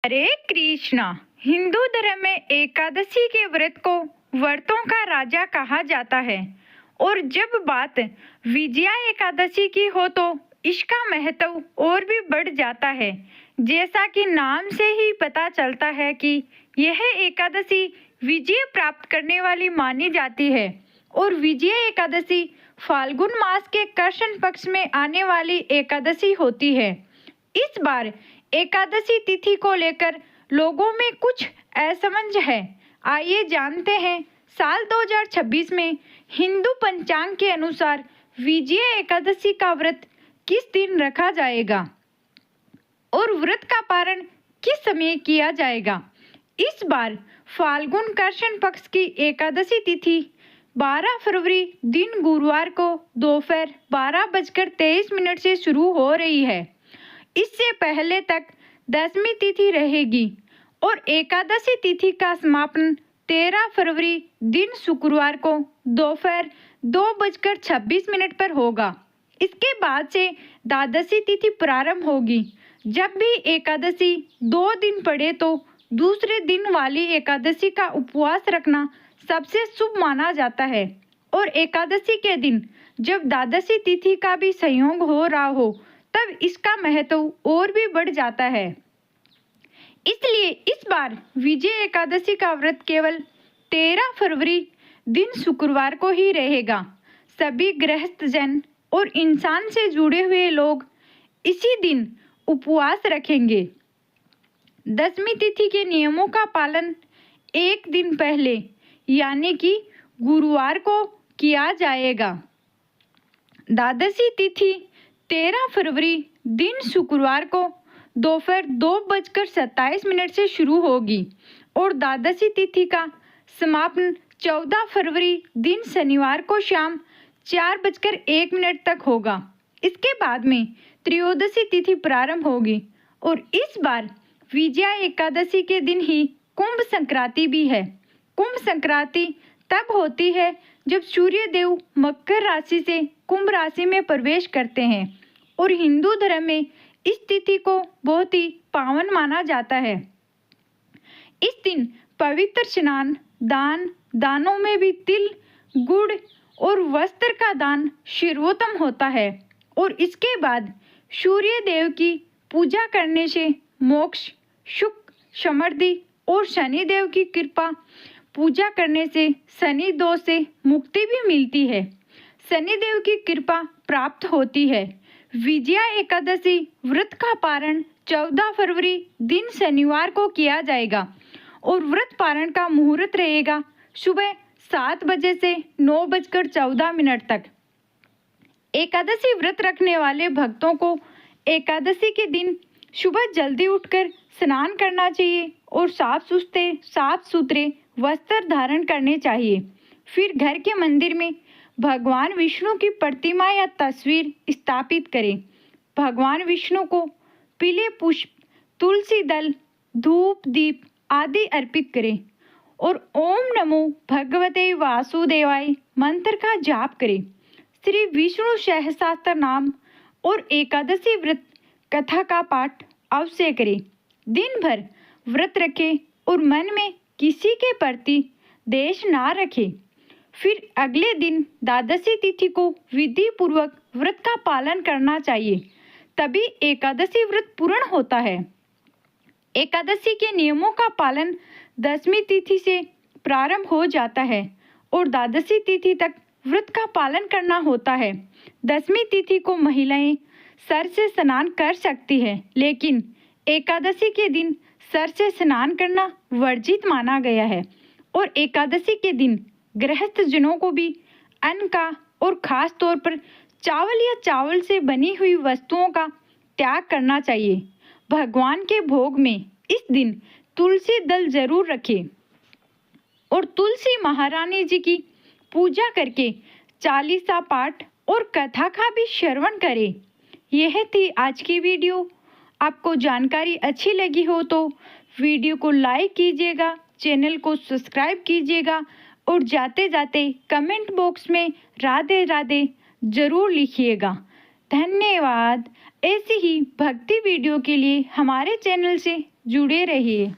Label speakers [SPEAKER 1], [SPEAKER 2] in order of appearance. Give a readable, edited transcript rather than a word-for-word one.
[SPEAKER 1] हरे कृष्णा। हिंदू धर्म में एकादशी के व्रत को व्रतों का राजा कहा जाता है और जब बात विजया एकादशी की हो तो इसका महत्व और भी बढ़ जाता है। जैसा कि नाम से ही पता चलता है कि यह एकादशी विजय प्राप्त करने वाली मानी जाती है और विजय एकादशी फाल्गुन मास के कृष्ण पक्ष में आने वाली एकादशी होती है। इस बार एकादशी तिथि को लेकर लोगों में कुछ असमंजस है। आइए जानते हैं साल 2026 में हिंदू पंचांग के अनुसार विजय एकादशी का व्रत किस दिन रखा जाएगा और व्रत का पारण किस समय किया जाएगा। इस बार फाल्गुन कृष्ण पक्ष की एकादशी तिथि 12 फरवरी दिन गुरुवार को दोपहर 12:23 से शुरू हो रही है। इससे पहले तक दसवीं तिथि रहेगी और एकादशी तिथि का समापन 13 फरवरी दिन शुक्रवार को दोपहर 2:26 पर होगा। इसके बाद से द्वादशी तिथि प्रारंभ होगी। जब भी एकादशी 2 दिन पड़े तो दूसरे दिन वाली एकादशी का उपवास रखना सबसे शुभ माना जाता है और एकादशी के दिन जब द्वादशी तिथि का भी संयोग हो रहा हो तब इसका महत्व और भी बढ़ जाता है। इसलिए इस बार विजय एकादशी का व्रत केवल 13 फरवरी दिन शुक्रवार को ही रहेगा। सभी गृहस्थ जन और इंसान से जुड़े हुए लोग इसी दिन उपवास रखेंगे। दसवीं तिथि के नियमों का पालन एक दिन पहले यानी कि गुरुवार को किया जाएगा। द्वादशी तिथि 13 फरवरी दिन शुक्रवार को दोपहर 2:27 से शुरू होगी और द्वादशी तिथि का समापन 14 फरवरी दिन शनिवार को शाम 4:01 तक होगा। इसके बाद में त्रयोदशी तिथि प्रारंभ होगी और इस बार विजया एकादशी के दिन ही कुंभ संक्रांति भी है। कुंभ संक्रांति तब होती है जब सूर्य देव मकर राशि से कुंभ राशि में प्रवेश करते हैं और हिंदू धर्म में इस तिथि को बहुत ही पावन माना जाता है। इस दिन पवित्र स्नान, दानों में भी तिल, गुड़ और वस्त्र का दान सर्वोत्तम होता है और इसके बाद सूर्य देव की पूजा करने से मोक्ष, सुख, समृद्धि और शनि देव की कृपा पूजा करने से शनि दोष से मुक्ति भी मिलती है। शनि देव की कृपा प्राप्त होती है। विजया एकादशी व्रत का पारण 14 फरवरी दिन शनिवार को किया जाएगा और व्रत पारण का मुहूर्त रहेगा सुबह 7 बजे से 9:14 तक। एकादशी व्रत रखने वाले भक्तों को एकादशी के दिन सुबह जल्दी उठकर स्नान करना चाहिए और साफ सुथरे वस्त्र धारण करने चाहिए। फिर घर के मंदिर में भगवान विष्णु की प्रतिमा या तस्वीर स्थापित करें। भगवान विष्णु को पीले पुष्प, तुलसी दल, धूप, दीप आदि अर्पित करें और ओम नमो भगवते वासुदेवाय मंत्र का जाप करें। श्री विष्णु सहस्त्र नाम और एकादशी व्रत कथा का पाठ अवश्य करें। दिन भर व्रत रखें और मन में किसी के प्रति द्वेष ना रखें। फिर अगले दिन द्वादशी तिथि को विधि पूर्वक व्रत का पालन करना चाहिए, तभी एकादशी व्रत पूर्ण होता है। एकादशी के नियमों का पालन दसवीं तिथि से प्रारंभ हो जाता है और द्वादशी तिथि तक व्रत का पालन करना होता है। दसवीं तिथि को महिलाएं सर से स्नान कर सकती हैं, लेकिन एकादशी के दिन सर से स्नान करना वर्जित माना गया है और एकादशी के दिन गृहस्थ जनों को भी अन्न का और खास तौर पर चावल या चावल से बनी हुई वस्तुओं का त्याग करना चाहिए। भगवान के भोग में इस दिन तुलसी दल जरूर रखें और तुलसी महारानी जी की पूजा करके चालीसा पाठ और कथा का भी श्रवण करें। यह थी आज की वीडियो। आपको जानकारी अच्छी लगी हो तो वीडियो को लाइक कीजिएगा, चैनल को सब्सक्राइब कीजिएगा और जाते जाते कमेंट बॉक्स में राधे राधे जरूर लिखिएगा। धन्यवाद। ऐसी ही भक्ति वीडियो के लिए हमारे चैनल से जुड़े रहिए।